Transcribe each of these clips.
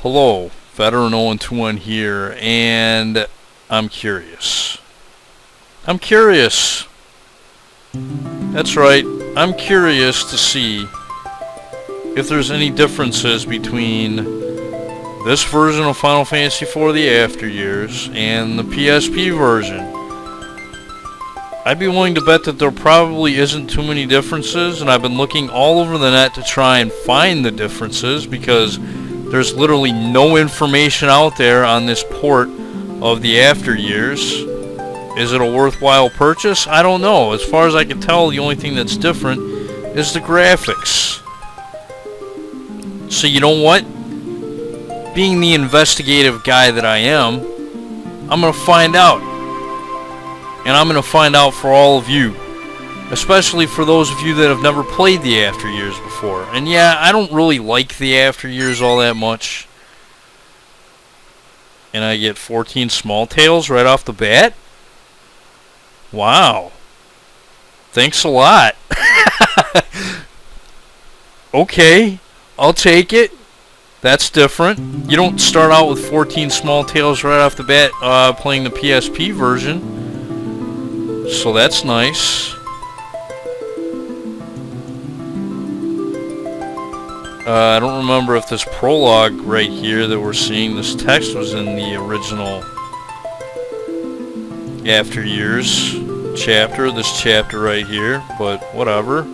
Hello, Veteran 021 here, and I'm curious. I'm curious. That's right, I'm curious to see if there's any differences between this version of Final Fantasy IV The After Years and the PSP version. I'd be willing to bet that there probably isn't too many differences, and I've been looking all over the net to try and find the differences because there's literally no information out there on this port of the After Years. Is it a worthwhile purchase? I don't know. As far as I can tell, the only thing that's different is the graphics. So you know what? Being the investigative guy that I am, I'm going to find out. And I'm going to find out for all of you. Especially for those of you that have never played the After Years before. And yeah, I don't really like the After Years all that much. And I get 14 small tails right off the bat? Wow. Thanks a lot. Okay, I'll take it. That's different. You don't start out with 14 small tails right off the bat playing the PSP version. So that's nice. I don't remember if this prologue right here that we're seeing, this text was in the original After Years chapter, this chapter right here, but whatever.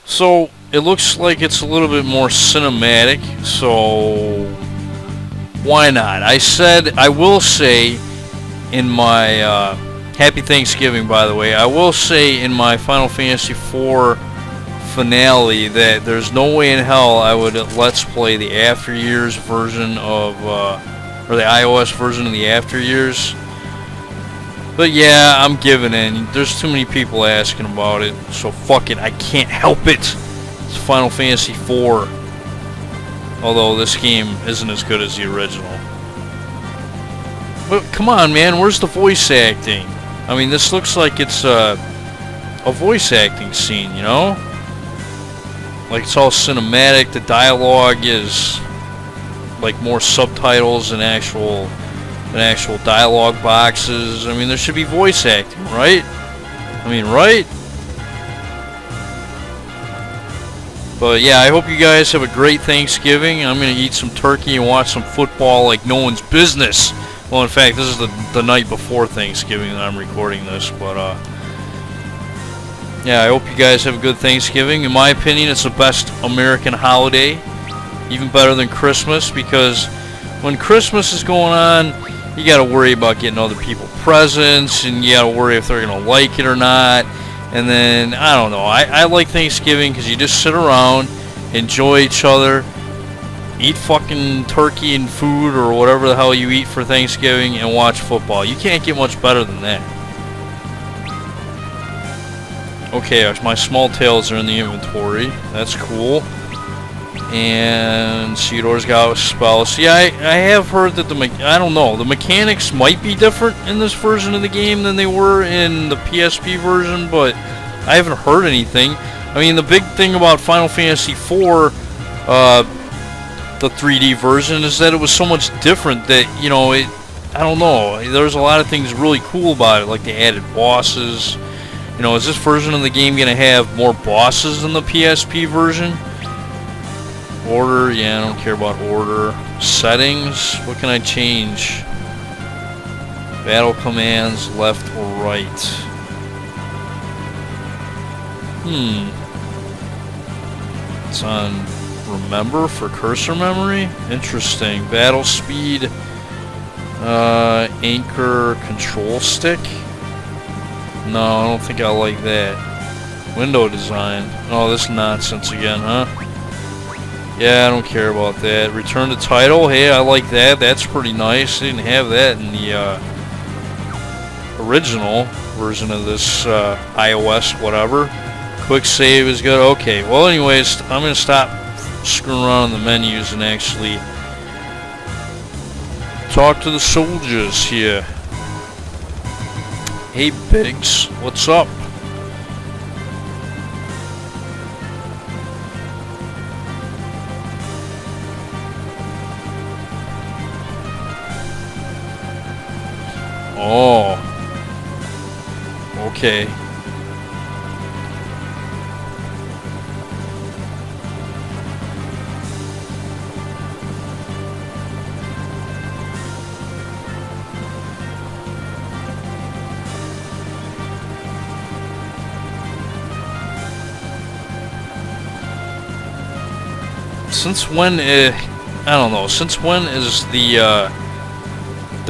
So, it looks like it's a little bit more cinematic, so why not? I will say in my Happy Thanksgiving, by the way. I will say in my Final Fantasy IV finale that there's no way in hell I would Let's Play the After Years version of, or the iOS version of the After Years. But yeah, I'm giving in. There's too many people asking about it, so fuck it. I can't help it. It's Final Fantasy IV. Although this game isn't as good as the original. But come on, man, where's the voice acting? I mean, this looks like it's a voice acting scene, you know? Like it's all cinematic. The dialogue is like more subtitles and actual dialogue boxes. I mean, there should be voice acting, right? I mean, right? But yeah, I hope you guys have a great Thanksgiving. I'm going to eat some turkey and watch some football like no one's business. Well, in fact, this is the night before Thanksgiving that I'm recording this, but yeah, I hope you guys have a good Thanksgiving. In my opinion, it's the best American holiday, even better than Christmas, because when Christmas is going on, you got to worry about getting other people presents, and you got to worry if they're going to like it or not, and then, I don't know, I like Thanksgiving because you just sit around, enjoy each other, eat fucking turkey and food or whatever the hell you eat for Thanksgiving and watch football. You can't get much better than that. Okay, my small tails are in the inventory. That's cool. And Ceodore's got a spell. See, I have heard that I don't know, the mechanics might be different in this version of the game than they were in the PSP version, but I haven't heard anything. I mean, the big thing about Final Fantasy IV, the 3D version, is that it was so much different that, you know, I don't know, there's a lot of things really cool about it, like they added bosses. You know, is this version of the game going to have more bosses than the PSP version? Order, yeah, I don't care about order. Settings, what can I change? Battle commands, left or right? It's on remember for cursor memory? Interesting. Battle speed, anchor control stick? No, I don't think I like that. Window design. Oh, this nonsense again, huh? Yeah, I don't care about that. Return to title. Hey, I like that. That's pretty nice. They didn't have that in the original version of this iOS, whatever. Quick save is good. Okay, well, anyways, I'm going to stop screwing around in the menus and actually talk to the soldiers here. Hey, Biggs, what's up? Okay. Since when, I don't know, since when is the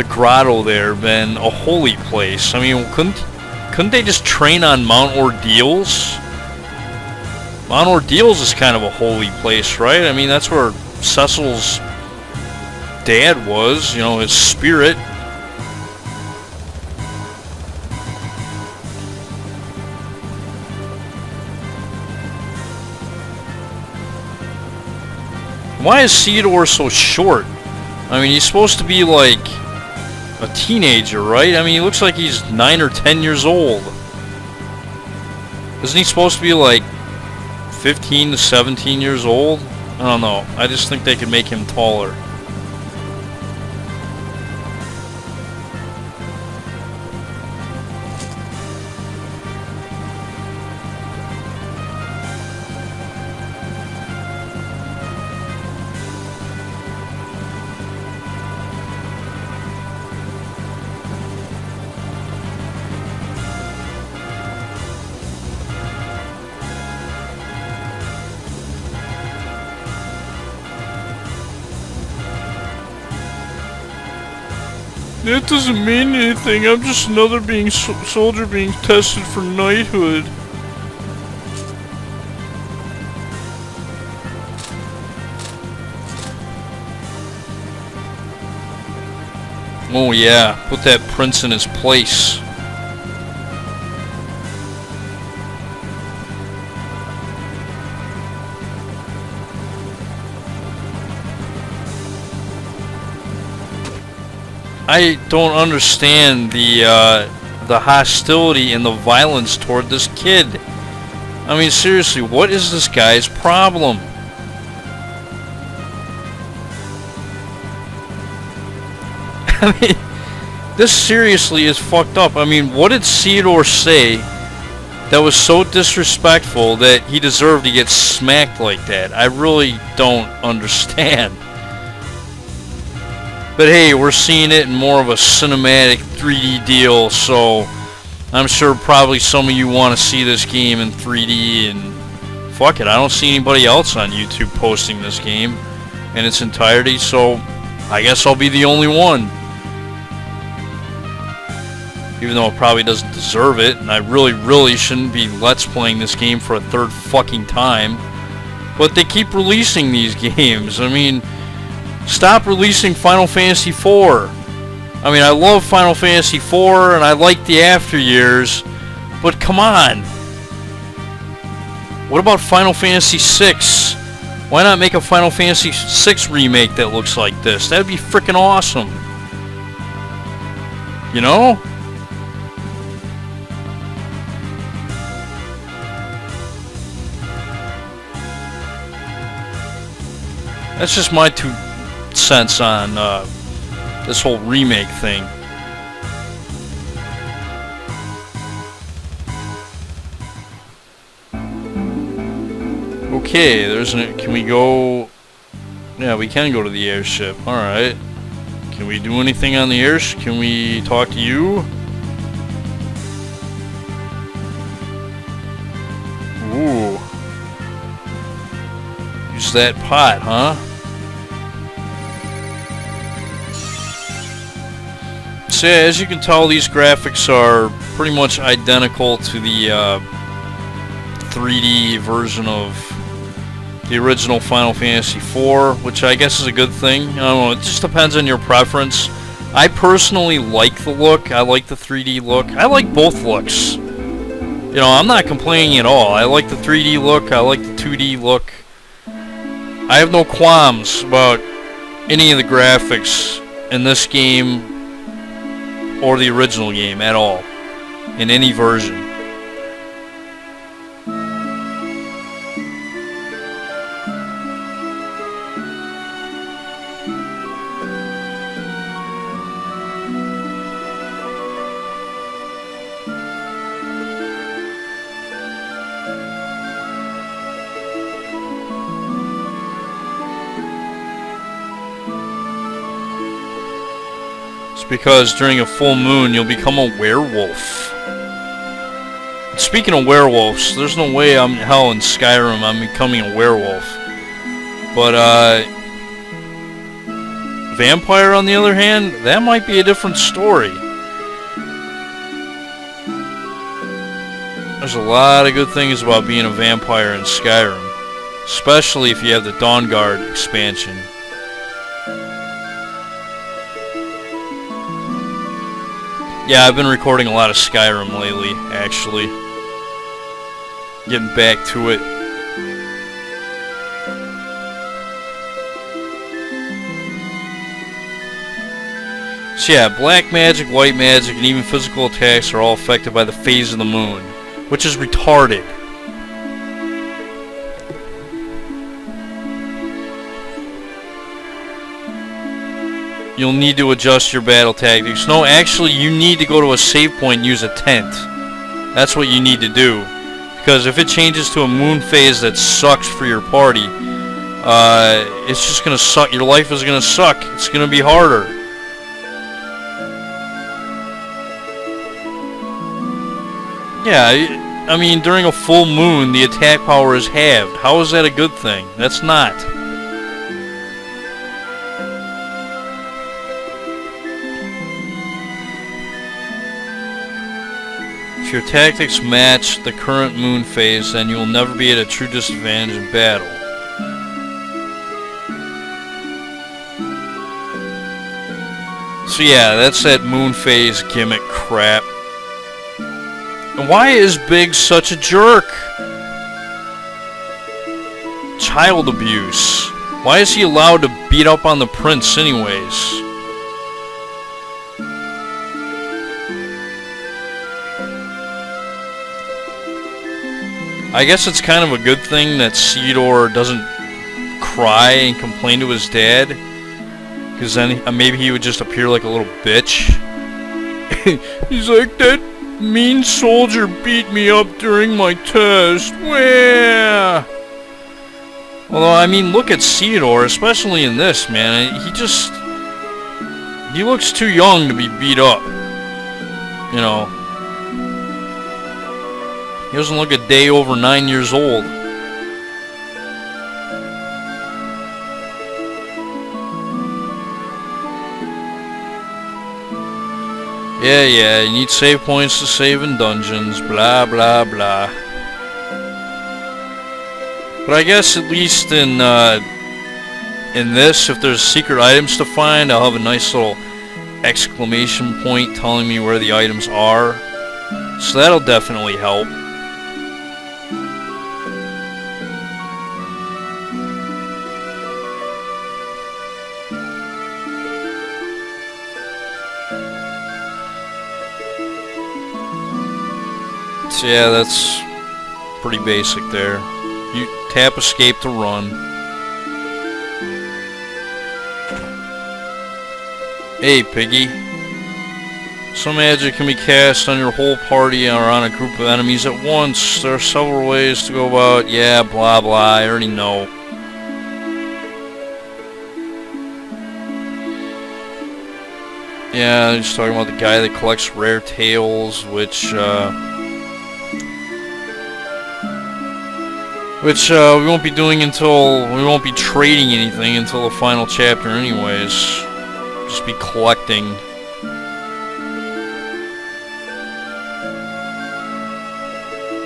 grotto there been a holy place? I mean, couldn't they just train on Mount Ordeals? Mount Ordeals is kind of a holy place, right? I mean, that's where Cecil's dad was, you know, his spirit. Why is Ceodore so short? I mean, he's supposed to be like a teenager, right? I mean, he looks like he's 9 or 10 years old. Isn't he supposed to be like 15 to 17 years old? I don't know. I just think they could make him taller. That doesn't mean anything. I'm just another soldier being tested for knighthood. Oh yeah, put that prince in his place. I don't understand the hostility and the violence toward this kid. I mean, seriously, what is this guy's problem? I mean, this seriously is fucked up. I mean, what did Ceodore say that was so disrespectful that he deserved to get smacked like that? I really don't understand. But hey, we're seeing it in more of a cinematic 3D deal, so I'm sure probably some of you want to see this game in 3D, and fuck it, I don't see anybody else on YouTube posting this game in its entirety, so I guess I'll be the only one. Even though it probably doesn't deserve it, and I really shouldn't be Let's Playing this game for a third fucking time. But they keep releasing these games. I mean, stop releasing Final Fantasy IV. I mean, I love Final Fantasy IV, and I like the after years, but come on. What about Final Fantasy VI? Why not make a Final Fantasy VI remake that looks like this? That'd be freaking awesome. You know? That's just my 2 cents on this whole remake thing. Okay, can we go? Yeah, we can go to the airship. Alright. Can we do anything on the airship? Can we talk to you? Ooh. Use that pot, huh? So yeah, as you can tell, these graphics are pretty much identical to the 3D version of the original Final Fantasy IV, which I guess is a good thing. I don't know, it just depends on your preference. I personally like the look. I like the 3D look. I like both looks. You know, I'm not complaining at all. I like the 3D look. I like the 2D look. I have no qualms about any of the graphics in this game or the original game at all, in any version. It's because during a full moon, you'll become a werewolf. Speaking of werewolves, there's no way in hell in Skyrim I'm becoming a werewolf. But, vampire on the other hand, that might be a different story. There's a lot of good things about being a vampire in Skyrim. Especially if you have the Dawnguard expansion. Yeah, I've been recording a lot of Skyrim lately, actually. Getting back to it. So yeah, black magic, white magic, and even physical attacks are all affected by the phase of the moon, which is retarded. You'll need to adjust your battle tactics. No, actually, you need to go to a save point and use a tent. That's what you need to do. Because if it changes to a moon phase that sucks for your party, it's just going to suck. Your life is going to suck. It's going to be harder. Yeah, I mean, during a full moon, the attack power is halved. How is that a good thing? That's not. If your tactics match the current moon phase, then you will never be at a true disadvantage in battle. So yeah, that's that moon phase gimmick crap. And why is Big such a jerk? Child abuse. Why is he allowed to beat up on the prince anyways? I guess it's kind of a good thing that Ceodore doesn't cry and complain to his dad, because then maybe he would just appear like a little bitch. He's like, that mean soldier beat me up during my test. Where? Although, I mean, look at Ceodore, especially in this, man. He looks too young to be beat up. You know. He doesn't look a day over 9 years old. Yeah, you need save points to save in dungeons, blah, blah, blah. But I guess at least in this, if there's secret items to find, I'll have a nice little exclamation point telling me where the items are. So that'll definitely help. So yeah, that's pretty basic there. You tap escape to run. Hey, Piggy. Some magic can be cast on your whole party or on a group of enemies at once. There are several ways to go about. Yeah, blah blah, I already know. Yeah, just talking about the guy that collects rare tales, which we won't be doing we won't be trading anything until the final chapter anyways. Just be collecting.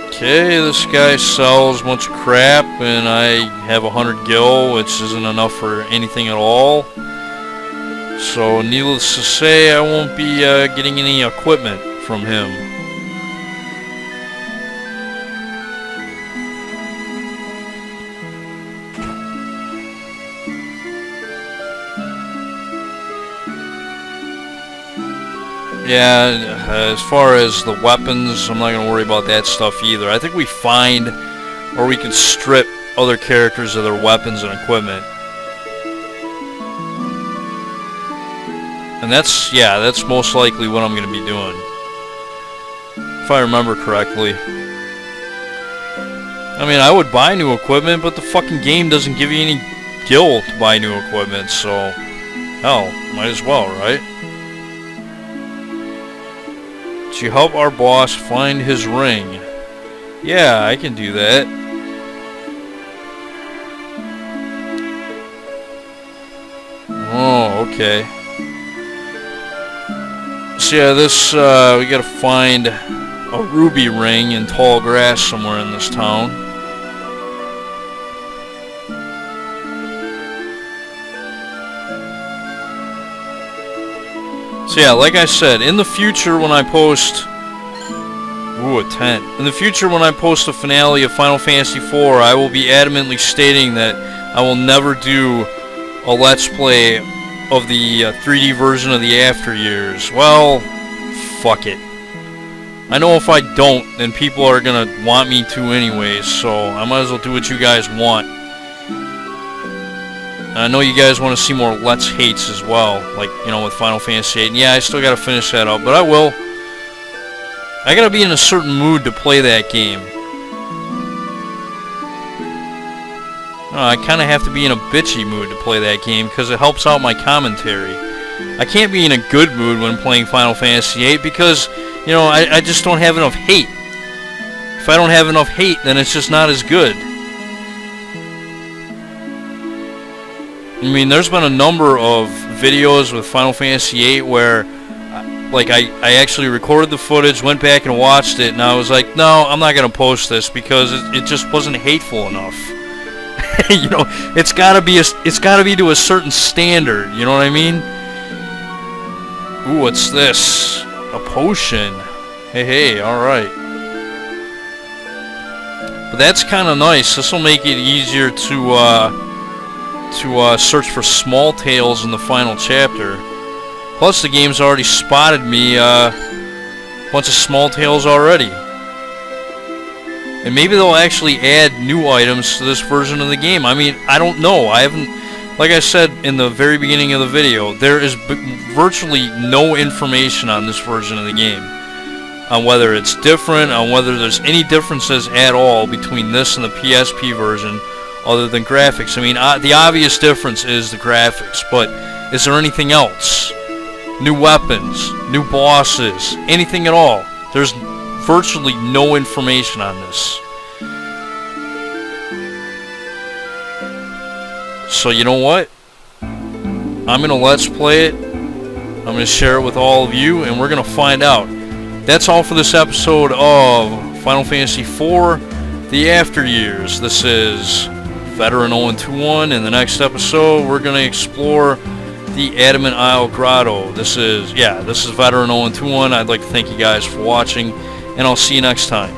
Okay, this guy sells a bunch of crap, and I have 100 gil, which isn't enough for anything at all. So, needless to say, I won't be getting any equipment from him. Yeah, as far as the weapons, I'm not going to worry about that stuff either. I think we find, or we can strip other characters of their weapons and equipment. And that's most likely what I'm going to be doing. If I remember correctly. I mean, I would buy new equipment, but the fucking game doesn't give you any gil to buy new equipment, so hell, might as well, right? to help our boss find his ring. Yeah, I can do that. Oh, okay. So yeah, this, we gotta find a ruby ring in tall grass somewhere in this town. So yeah, like I said, in the future when I post... Ooh, a tent. In the future when I post the finale of Final Fantasy IV, I will be adamantly stating that I will never do a Let's Play of the 3D version of the After Years. Well, fuck it. I know if I don't, then people are gonna want me to anyways, so I might as well do what you guys want. And I know you guys want to see more Let's Hates as well, like, you know, with Final Fantasy VIII. And yeah, I still gotta finish that up, but I will. I gotta be in a certain mood to play that game. I kind of have to be in a bitchy mood to play that game because it helps out my commentary. I can't be in a good mood when playing Final Fantasy VIII because, you know, I just don't have enough hate. If I don't have enough hate, then it's just not as good. I mean, there's been a number of videos with Final Fantasy VIII where, like, I actually recorded the footage, went back and watched it, and I was like, no, I'm not going to post this because it just wasn't hateful enough. You know, it's gotta be to a certain standard. You know what I mean? Ooh, what's this? A potion. Hey, all right. But that's kind of nice. This will make it easier to search for small tails in the final chapter. Plus, the game's already spotted me a bunch of small tails already. And maybe they'll actually add new items to this version of the game. I mean, I don't know. I haven't... Like I said in the very beginning of the video, there is virtually no information on this version of the game. On whether it's different, on whether there's any differences at all between this and the PSP version, other than graphics. I mean, the obvious difference is the graphics, but is there anything else? New weapons, new bosses, anything at all? There's virtually no information on this. So you know what? I'm gonna Let's Play it. I'm gonna share it with all of you, and we're gonna find out. That's all for this episode of Final Fantasy IV: The After Years. This is Veteran 0121. In the next episode, we're gonna explore the Adamant Isle Grotto. This is Veteran 0121. I'd like to thank you guys for watching, and I'll see you next time.